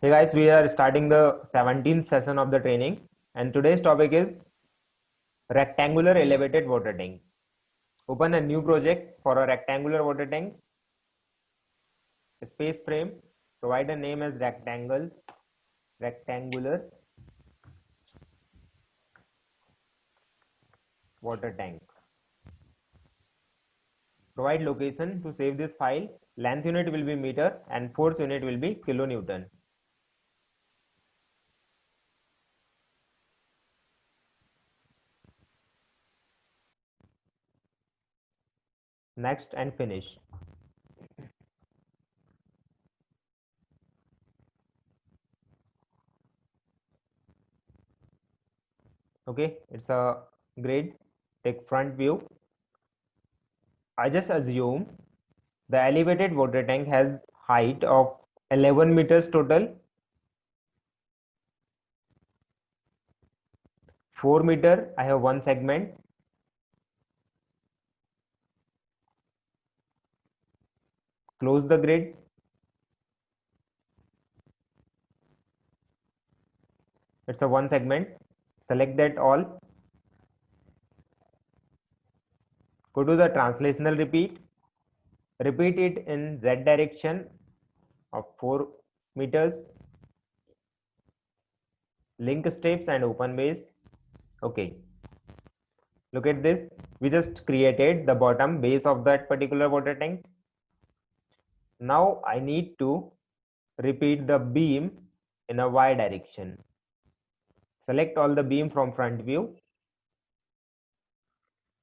Hey guys, we are starting the 17th session of the training, and today's topic is rectangular elevated water tank. Open a new project for a rectangular water tank. Space frame. Provide a name as rectangular water tank. Provide location to save this file. Length unit will be meter and force unit will be kilonewton. Next and finish. Okay, it's a grid. Take front view. I just assume the elevated water tank has height of 11 meters total, 4 meter. I have one segment. Close the grid. It's a one segment. Select that all. Go to the translational repeat. Repeat it in Z direction of 4 meters. Link steps and open base. Okay. Look at this. We just created the bottom base of that particular water tank. Now I need to repeat the beam in a Y direction. Select all the beam from front view.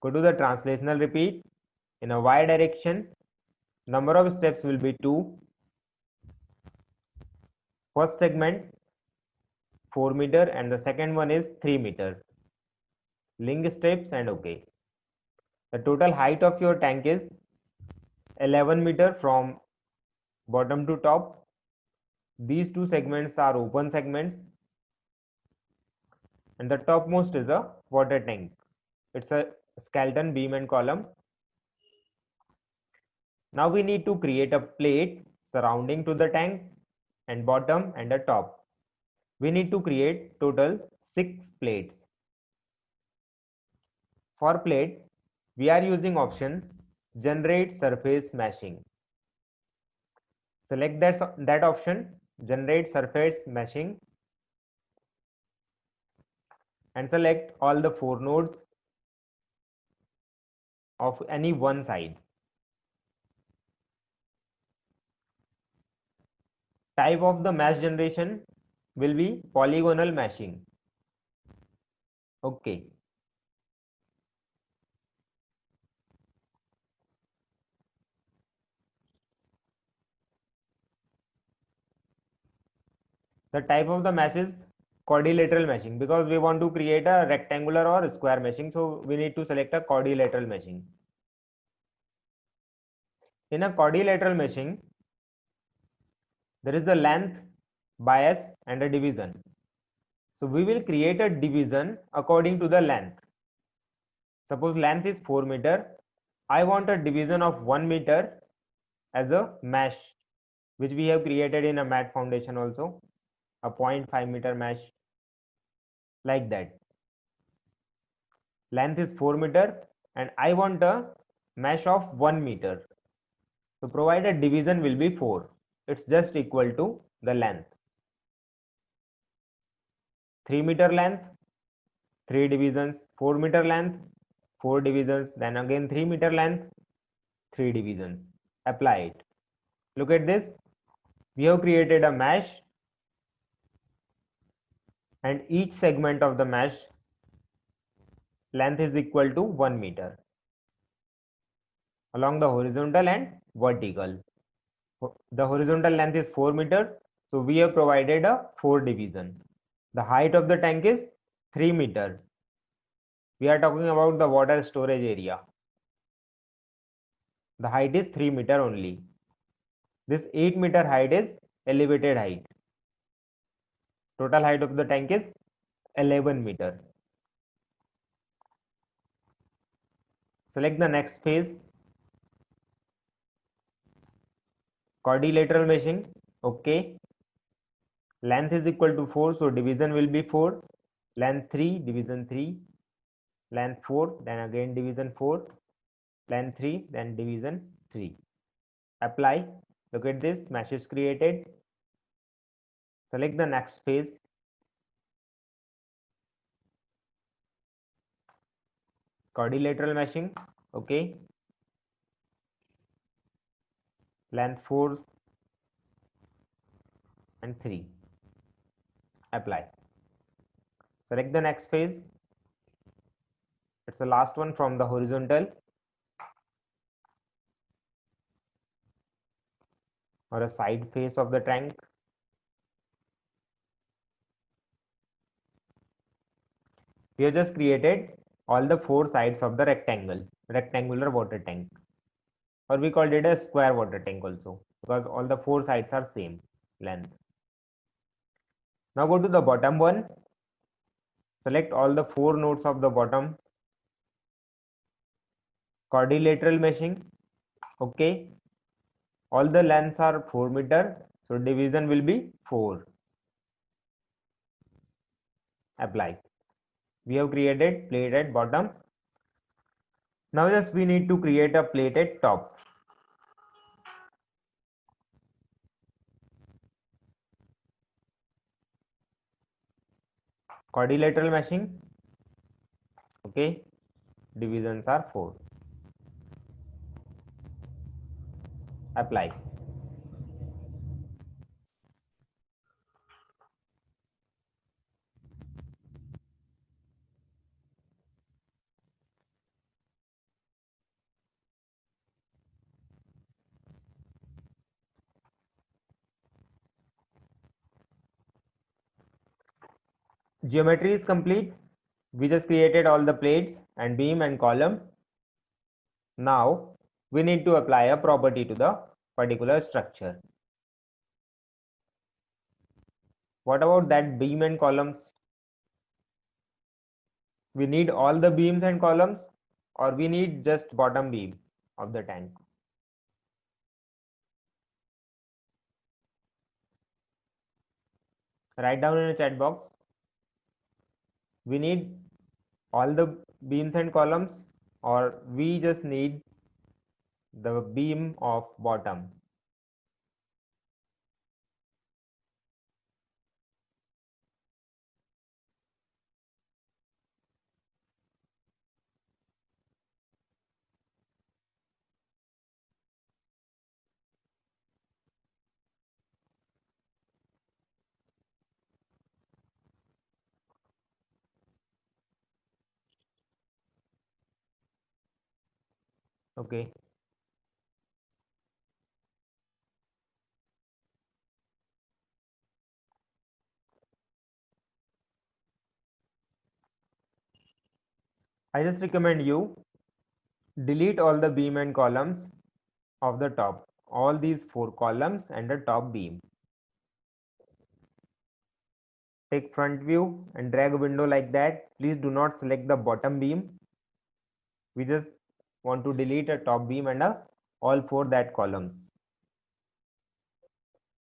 Go to the translational repeat in a Y direction. Number of steps will be 2. First segment 4 meter and the second one is 3 meter. Link steps and OK. The total height of your tank is 11 meter from bottom to top. These two segments are open segments and the topmost is a water tank. It's a skeleton beam and column. Now we need to create a plate surrounding to the tank and bottom and the top. We need to create total 6 plates. For plate, we are using option generate surface meshing. Select that option, generate surface meshing, and select all the 4 nodes of any one side. Type of the mesh generation will be polygonal meshing. Okay. The type of the mesh is quadrilateral meshing because we want to create a rectangular or square meshing, so we need to select a quadrilateral meshing. In a quadrilateral meshing, there is a length, bias and a division. So we will create a division according to the length. Suppose length is 4 meter. I want a division of 1 meter as a mesh, which we have created in a mat foundation also, a 0.5 meter mesh, like that. Length is 4 meter and I want a mesh of 1 meter. So provided division will be 4. It's just equal to the length. 3 meter length, 3 divisions, 4 meter length, 4 divisions, then again 3 meter length, 3 divisions. Apply it. Look at this. We have created a mesh and each segment of the mesh length is equal to 1 meter along the horizontal and vertical. The horizontal length is 4 meter, so we have provided a 4 division. The height of the tank is 3 meter. We are talking about the water storage area. The height is 3 meter only. This 8 meter height is elevated height. Total height of the tank is 11 meter. Select the next phase. Quadrilateral meshing. Okay. Length is equal to 4, so division will be 4. Length 3, division 3. Length 4, then again division 4. Length 3, then division 3. Apply. Look at this, mesh is created. Select the next phase. Quadrilateral meshing. Okay. Length 4 and 3. Apply. Select the next phase. It's the last one from the horizontal or a side face of the tank. We have just created all the 4 sides of the rectangular water tank, or we called it a square water tank also, because all the 4 sides are same length. Now go to the bottom one. Select all the 4 nodes of the bottom. Quadrilateral meshing. Okay. All the lengths are 4 meter, so division will be 4. Apply. We have created plate at bottom. Now just we need to create a plate at top. Quadrilateral meshing. Okay. Divisions are 4. Apply. Geometry is complete. We just created all the plates and beam and column. Now we need to apply a property to the particular structure. What about that beam and columns? We need all the beams and columns, or we need just bottom beam of the tank? Write down in a chat box. We need all the beams and columns, or we just need the beam of bottom? Okay. I just recommend you delete all the beam and columns of the top, all these 4 columns and the top beam. Take front view and drag a window like that. Please do not select the bottom beam. We just want to delete a top beam and all 4 that columns.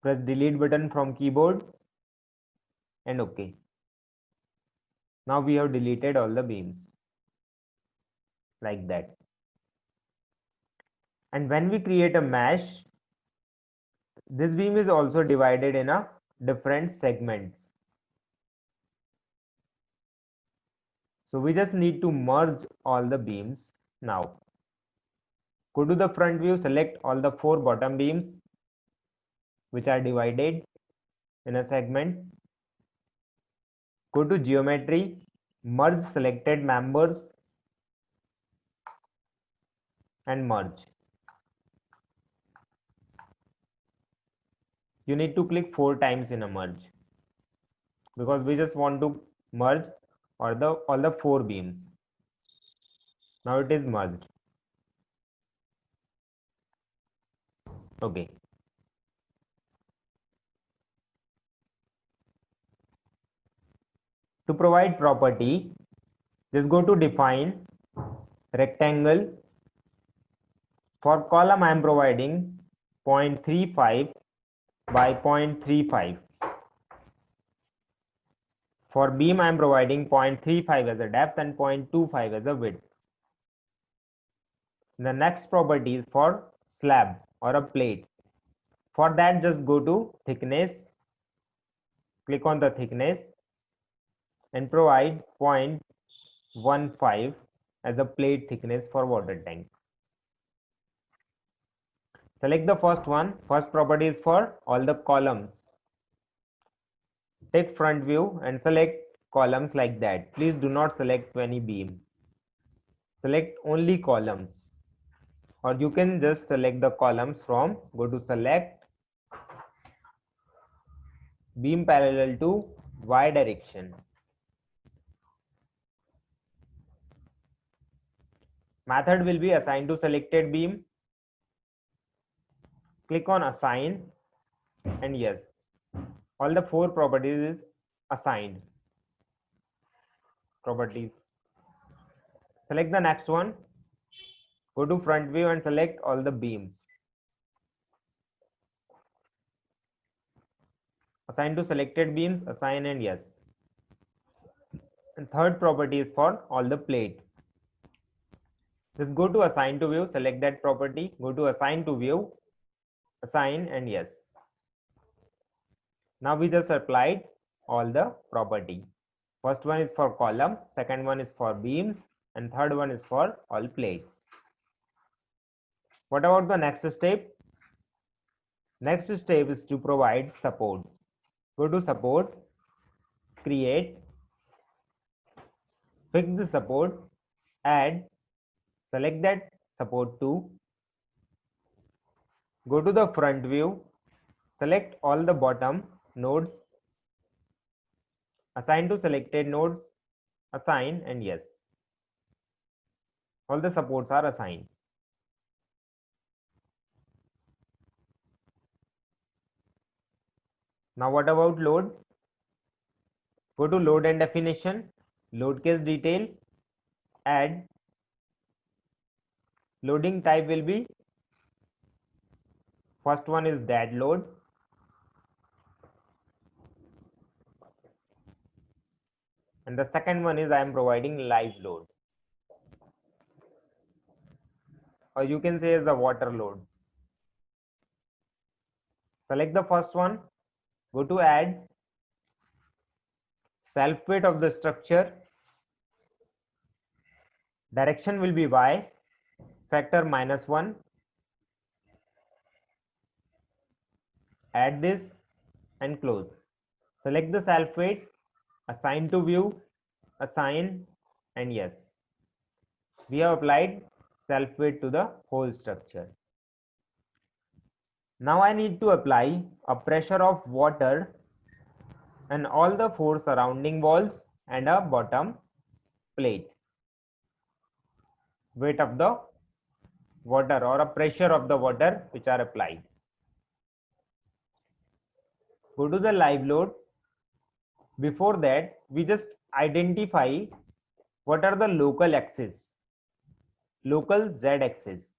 Press delete button from keyboard and OK. Now we have deleted all the beams like that. And when we create a mesh, this beam is also divided in a different segments. So we just need to merge all the beams now. Go to the front view, select all the 4 bottom beams which are divided in a segment. Go to geometry, merge selected members and merge. You need to click 4 times in a merge, because we just want to merge all the 4 beams. Now it is merged. Okay. To provide property, just go to define rectangle. For column I am providing 0.35 by 0.35. For beam, I am providing 0.35 as a depth and 0.25 as a width. The next property is for slab or a plate. For that, just go to thickness, click on the thickness and provide 0.15 as a plate thickness for water tank. Select the first one. First property is for all the columns. Take front view and select columns like that. Please do not select any beam. Select only columns, or you can just select the columns from, go to select, beam parallel to Y direction. Method will be assigned to selected beam. Click on assign and yes, all the 4 properties is assigned properties. Select the next one. Go to front view and select all the beams. Assign to selected beams, assign and yes. And third property is for all the plate. Just go to assign to view, select that property, go to assign to view, assign and yes. Now we just applied all the property. First one is for column, second one is for beams, and third one is for all plates. What about the next step? Next step is to provide support. Go to support, create, fix the support, add, select that support to, go to the front view, select all the bottom nodes, assign to selected nodes, assign and yes. All the supports are assigned. Now what about load? Go to load and definition, load case detail, add, loading type will be, first one is dead load, and the second one is I am providing live load, or you can say as a water load. Select the first one, go to add, self weight of the structure, direction will be Y, factor -1, add this and close. Select the self weight, assign to view, assign and yes. We have applied self weight to the whole structure. Now I need to apply a pressure of water and all the 4 surrounding walls and a bottom plate. Weight of the water or a pressure of the water which are applied. Go to the live load. Before that, we just identify what are the local axis, local Z axis.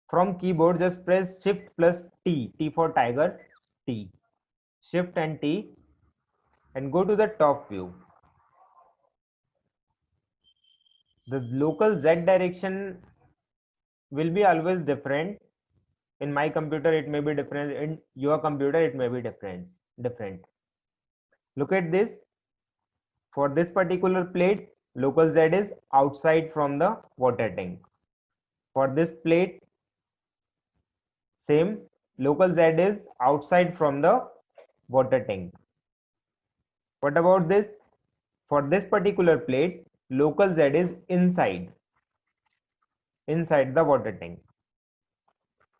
From keyboard, just press Shift plus T, T for tiger, T, Shift and T, and go to the top view. The local Z direction will be always different. In my computer, it may be different. In your computer, it may be different. Look at this. For this particular plate, local Z is outside from the water tank. For this plate, same, local Z is outside from the water tank. What about this? For this particular plate, local Z is inside the water tank.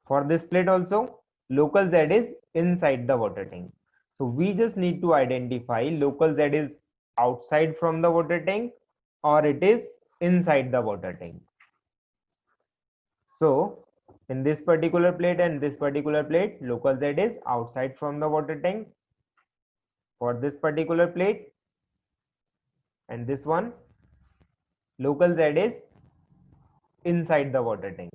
For this plate also, local Z is inside the water tank. So we just need to identify local Z is outside from the water tank or it is inside the water tank. So in this particular plate and this particular plate, local Z is outside from the water tank. For this particular plate and this one, local Z is inside the water tank.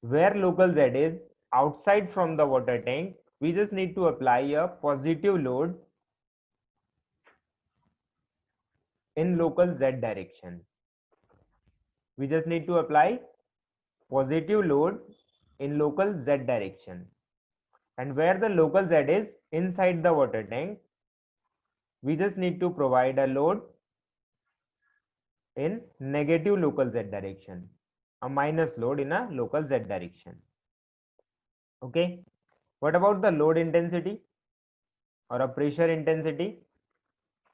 Where local Z is outside from the water tank, we just need to apply a positive load in local z direction. We just need to apply positive load in local z direction, and where the local z is inside the water tank, we just need to provide a load in negative local z direction, a minus load in a local z direction. Okay, what about the load intensity or a pressure intensity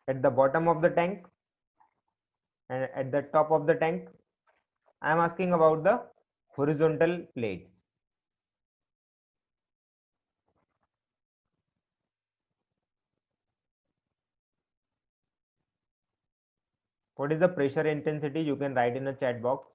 at the bottom of the tank and at the top of the tank? I am asking about the horizontal plates. What is the pressure intensity? You can write in a chat box.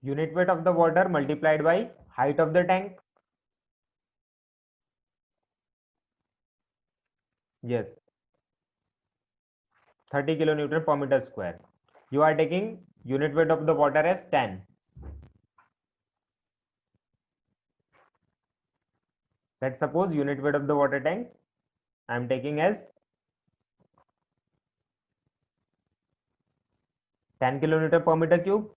Unit weight of the water multiplied by height of the tank. Yes, 30 kilonewton per meter square. You are taking unit weight of the water as 10. Let's suppose unit weight of the water tank I am taking as 10 kilonewton per meter cube,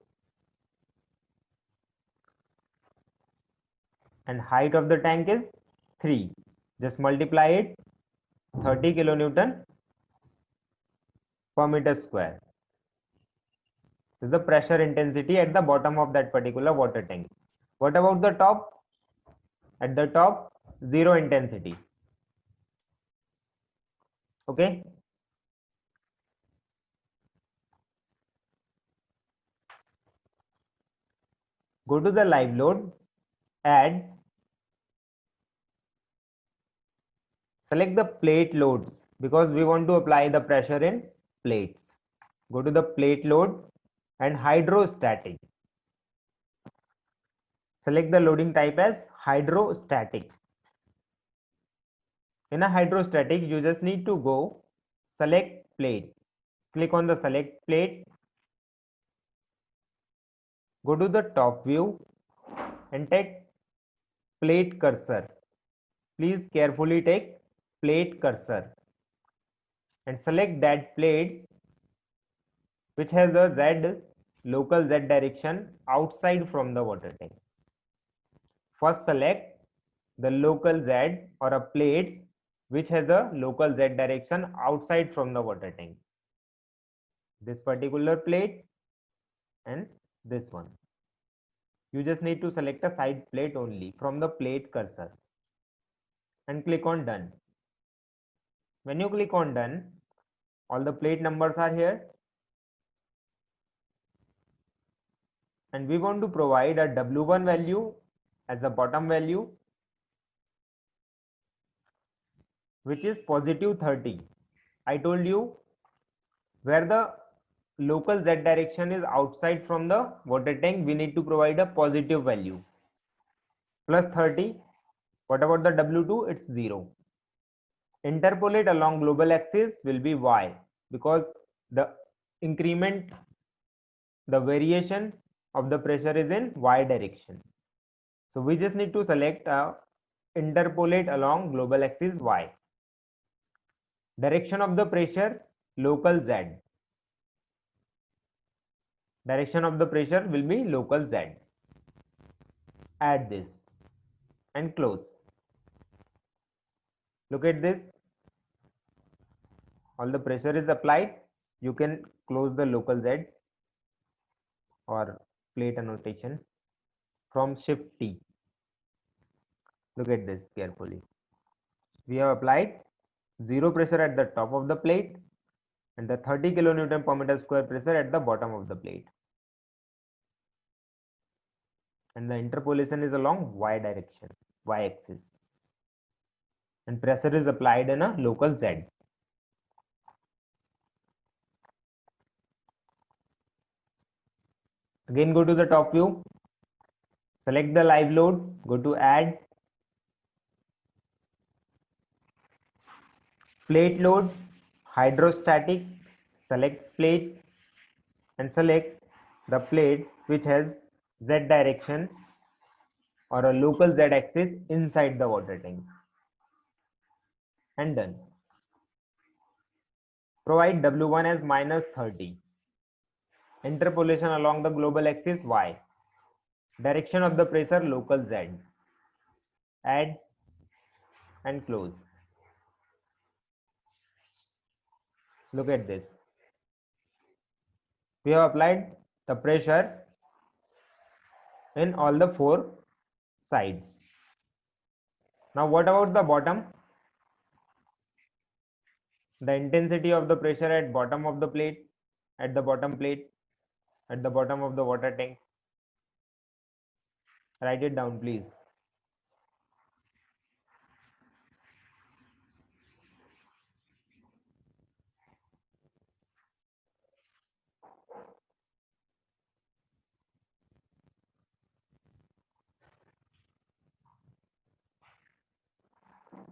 and height of the tank is 3. Just multiply it, 30 kilonewton per meter square. This is the pressure intensity at the bottom of that particular water tank. What about the top? At the top, zero intensity. Okay. Go to the live load, add, select the plate loads because we want to apply the pressure in plates. Go to the plate load and hydrostatic. Select the loading type as hydrostatic. In a hydrostatic, you just need to go select plate. Click on the select plate. Go to the top view and take plate cursor. Please carefully take plate cursor and select that plates which has a Z local Z direction outside from the water tank. First select the local Z or a plates which has a local Z direction outside from the water tank. This particular plate and this one. You just need to select a side plate only from the plate cursor and click on done. When you click on done, all the plate numbers are here, and we want to provide a W1 value as a bottom value, which is positive 30. I told you where the local Z direction is outside from the water tank, we need to provide a positive value. Plus 30. What about the W2? It's 0. Interpolate along global axis will be Y because the increment, the variation of the pressure is in Y direction. So we just need to select interpolate along global axis Y. Direction of the pressure, local Z. Direction of the pressure will be local Z. Add this and close. Look at this. All the pressure is applied. You can close the local Z or plate annotation from Shift T. Look at this carefully. We have applied zero pressure at the top of the plate and the 30 kilonewton per meter square pressure at the bottom of the plate. And the interpolation is along y direction, y axis. And pressure is applied in a local Z. Again, go to the top view, select the live load, go to add, plate load, hydrostatic, select plate and select the plates which has Z direction or a local Z axis inside the water tank. And done. Provide W1 as minus 30. Interpolation along the global axis Y. Direction of the pressure local Z. Add and close. Look at this. We have applied the pressure in all the four sides. Now what about the bottom? The intensity of the pressure at bottom of the plate, at the bottom plate, at the bottom of the water tank. Write it down, please.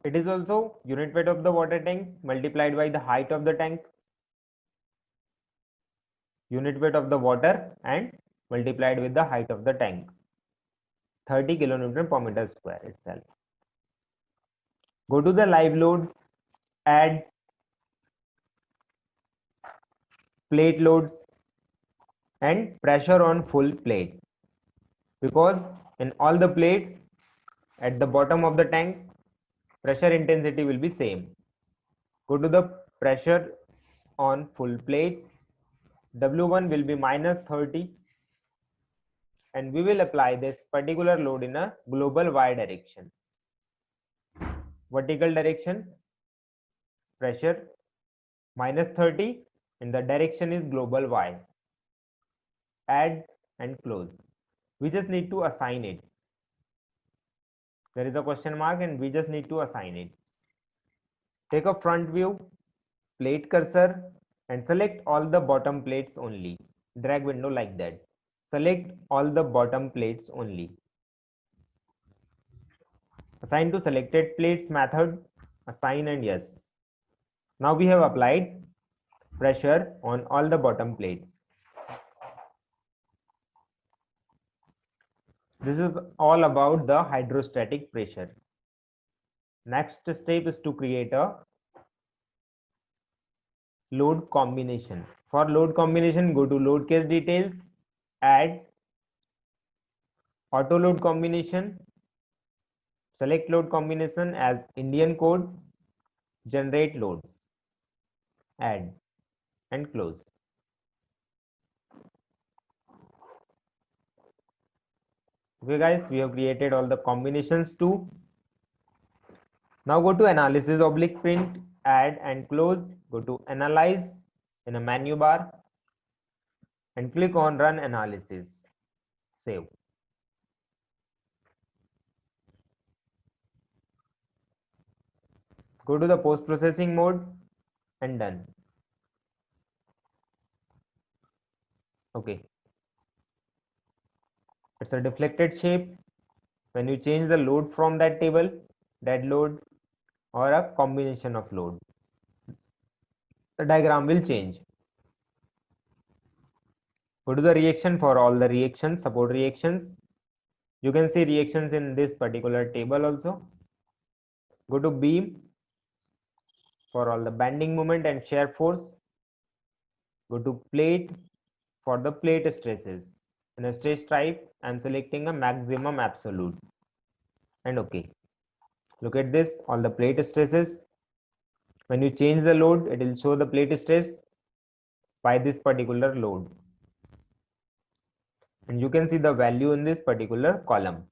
It is also unit weight of the water tank multiplied by the height of the tank, unit weight of the water and multiplied with the height of the tank, 30 kilonewton per meter square itself. Go to the live load, add plate loads and pressure on full plate, because in all the plates at the bottom of the tank pressure intensity will be same. Go to the pressure on full plate, W1 will be minus 30 and we will apply this particular load in a global Y direction. Vertical direction, pressure minus 30 and the direction is global Y. Add and close. We just need to assign it. There is a question mark and we just need to assign it. Take a front view, plate cursor and select all the bottom plates only. Drag window like that. Select all the bottom plates only. Assign to selected plates method, assign and yes. Now we have applied pressure on all the bottom plates. This is all about the hydrostatic pressure. Next step is to create a load combination. For load combination, go to load case details, add auto load combination, select load combination as Indian code, generate loads, add and close. Okay guys, we have created all the combinations too. Now go to analysis oblique print, add and close, go to analyze in a menu bar and click on run analysis, save. Go to the post processing mode and done. Okay. It's a deflected shape. When you change the load from that table, dead load or a combination of load, the diagram will change. Go to the reaction for all the reactions, support reactions. You can see reactions in this particular table also. Go to beam for all the bending moment and shear force. Go to plate for the plate stresses. In a stress type, I am selecting a maximum absolute and okay. Look at this, all the plate stresses. When you change the load, it will show the plate stress by this particular load. And you can see the value in this particular column.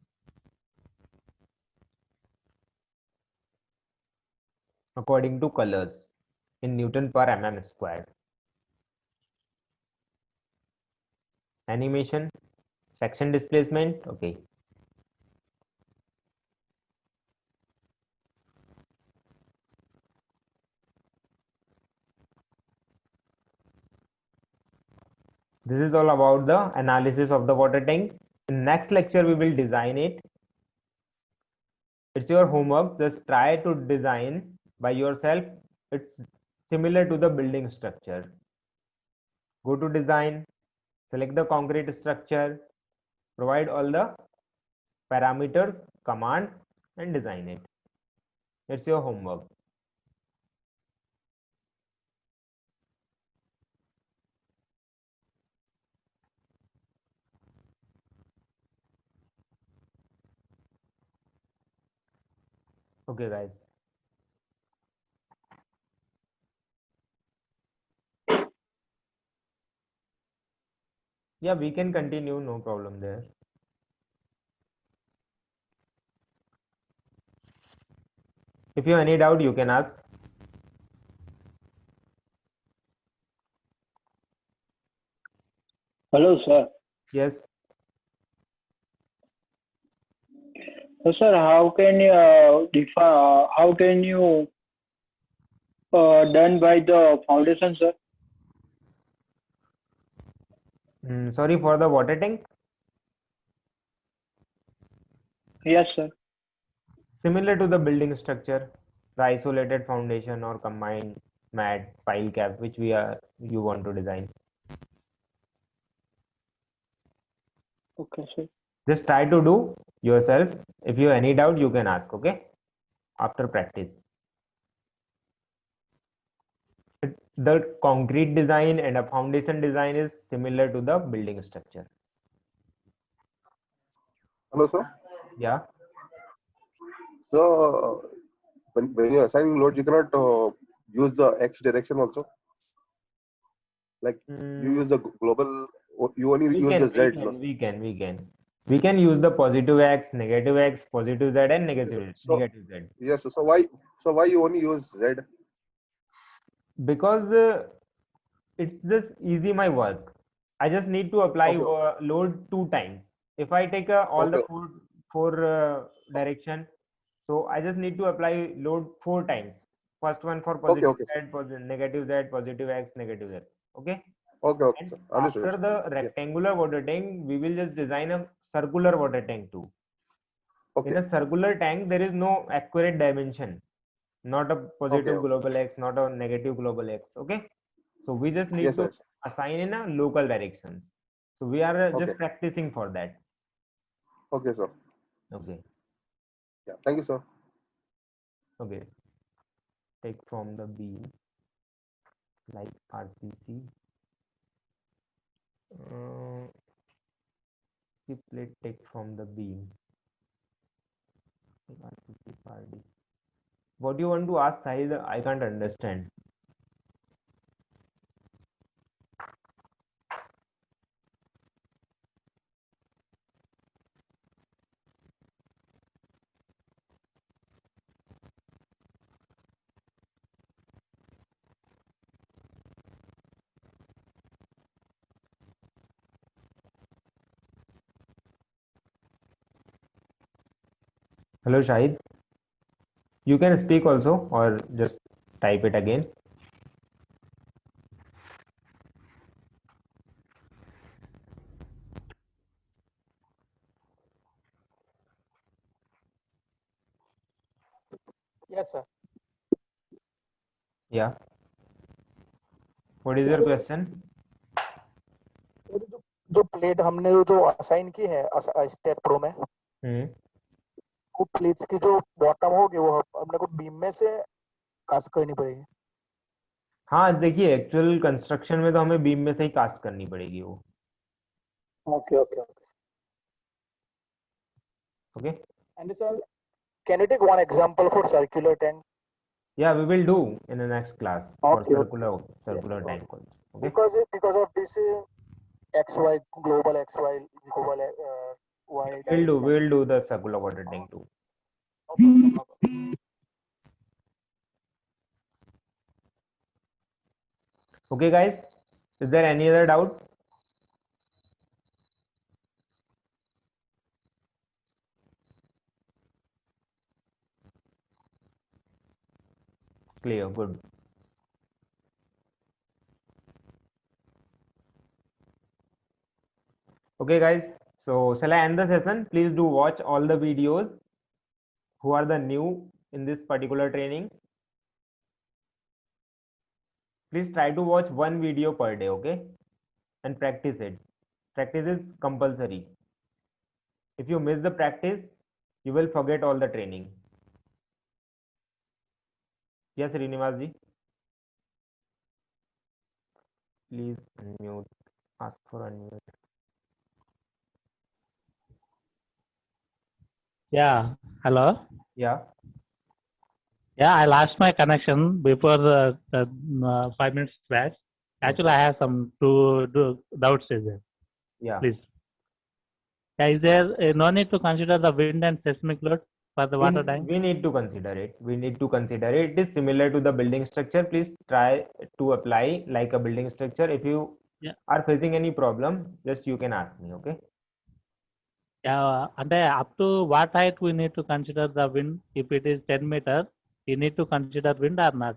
according to colors in Newton per mm square. Animation, section displacement, okay. This is all about the analysis of the water tank. In next lecture, we will design it. It's your homework. Just try to design by yourself. It's similar to the building structure. Go to design, select the concrete structure, provide all the parameters, commands, and design it. It's your homework. Okay, guys. Yeah, we can continue, no problem there. If you have any doubt, you can ask. Hello, sir. Yes. So, sir, how can you done by the foundation, sir? Sorry, for the water tank. Yes, sir. Similar to the building structure, the isolated foundation or combined mat, pile cap, which you want to design. Okay, sir. Just try to do yourself. If you have any doubt, you can ask, okay? After practice. The concrete design and a foundation design is similar to the building structure. Hello, sir. Yeah. So, when you're assigning load, you cannot use the X direction also. Like you use the global, you only use the Z. We can use the positive X, negative X, positive Z, and negative Z. Yes. So why you only use Z? Because it's just easy my work. I just need to apply load 2 times. If I take all the four direction, so I just need to apply load 4 times. First one for positive Z, negative Z, positive X, negative Z. Okay. Okay. And Sir. after the rectangular water tank, we will just design a circular water tank too. Okay. In a circular tank, there is no accurate dimension, not a positive global X, not a negative global X. Okay. So we just need to assign in a local directions. So we are just practicing for that. Okay, sir. Okay. Yeah. Thank you, sir. Okay. Take from the beam like RCC. Plate take from the beam. What do you want to ask, Sahil? I can't understand. Hello, Shahid. You can speak also or just type it again. Yes, sir. Yeah. What is your question? जो plate हमने जो assign की है step pro में, वो plates की जो bottom होगी वो हमने को बीम में से कास्ट करनी पड़ेगी. हाँ, देखिए एक्चुअल कंस्ट्रक्शन में तो हमें बीम में से ही कास्ट करनी पड़ेगी वो. Okay. And sir, can you take one example for circular tank? Yeah, we will do in the next class for circular tank. Okay. Because of this XY global XY global Y. We'll do the circular water tank too. Okay. Okay, guys, is there any other doubt? Clear, good. Okay, guys, so shall I end the session? Please do watch all the videos who are the new in this particular training. Please try to watch one video per day, okay? And practice it. Practice is compulsory. If you miss the practice, you will forget all the training. Yes, Srinivas ji. Please unmute. Ask for unmute. Yeah, hello. Yeah. Yeah, I lost my connection before the 5 minutes back. Actually, I have some two doubts. Is there? Yeah. Please. Yeah, is there no need to consider the wind and seismic load for the water tank? We need to consider it. We need to consider it. It is similar to the building structure. Please try to apply like a building structure. If you Yeah. are facing any problem, just you can ask me. Okay. Yeah, and up to what height we need to consider the wind? If it is 10 meters, we need to consider wind or not?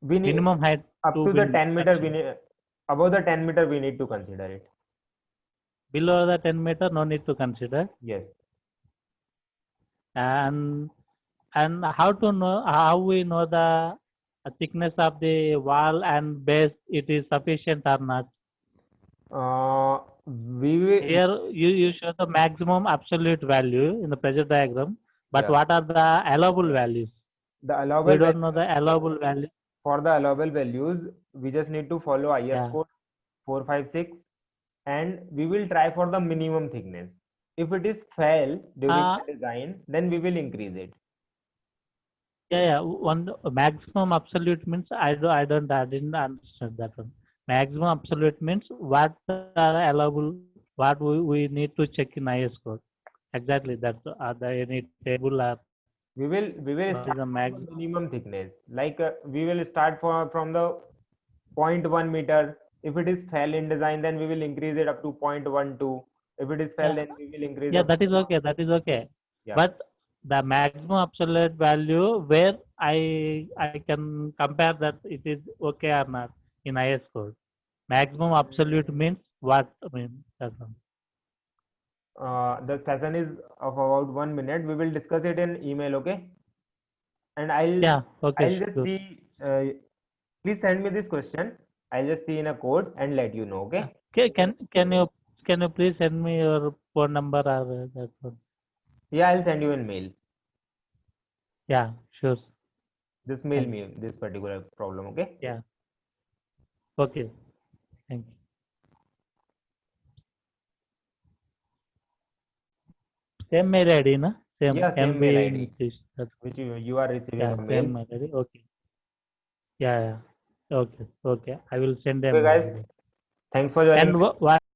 We need Minimum height up to the wind 10 meter. We consider. need above the 10 meter. We need to consider it. Below the 10 meter, no need to consider. Yes. And how to know, how we know the thickness of the wall and base, it is sufficient or not? We will. Here you show the maximum absolute value in the pressure diagram, but Yeah. what are the allowable values? The We allowable don't know the allowable value. for the allowable values, we just need to follow IS Yeah. code 456, and we will try for the minimum thickness. If it is fail during the design, then we will increase it. Yeah. One maximum absolute means I didn't understand that one. Maximum absolute means what are allowable, what we need to check in IS code. Exactly. That's are there any table or We will what start is the from max? the minimum thickness. Like we will start from the 0.1 meter. If it is fail in design, then we will increase it up to 0.12. If it is fail, Yeah. then we will increase Yeah, up. that is okay. That is okay. Yeah. But the maximum absolute value where I can compare that it is okay or not in IS code. Maximum absolute means what? I mean, that's one. The session is of about 1 minute. We will discuss it in email, okay? And I'll Yeah. Okay. just Sure. see. Please send me this question. I'll just see in a code and let you know, okay? Okay. Can you please send me your phone number or that one? Yeah, I'll send you in mail. Yeah. Sure. Just mail Thank me this particular problem, okay? Yeah. Okay. Thank you. Same mail ID, na? Same. Yeah, same MB mail ID Nitish. That's which you are receiving yeah. a Same mail. mail ID. Okay. Yeah. Okay. Okay. I will send them Okay, mail guys. ID. Thanks for joining. And what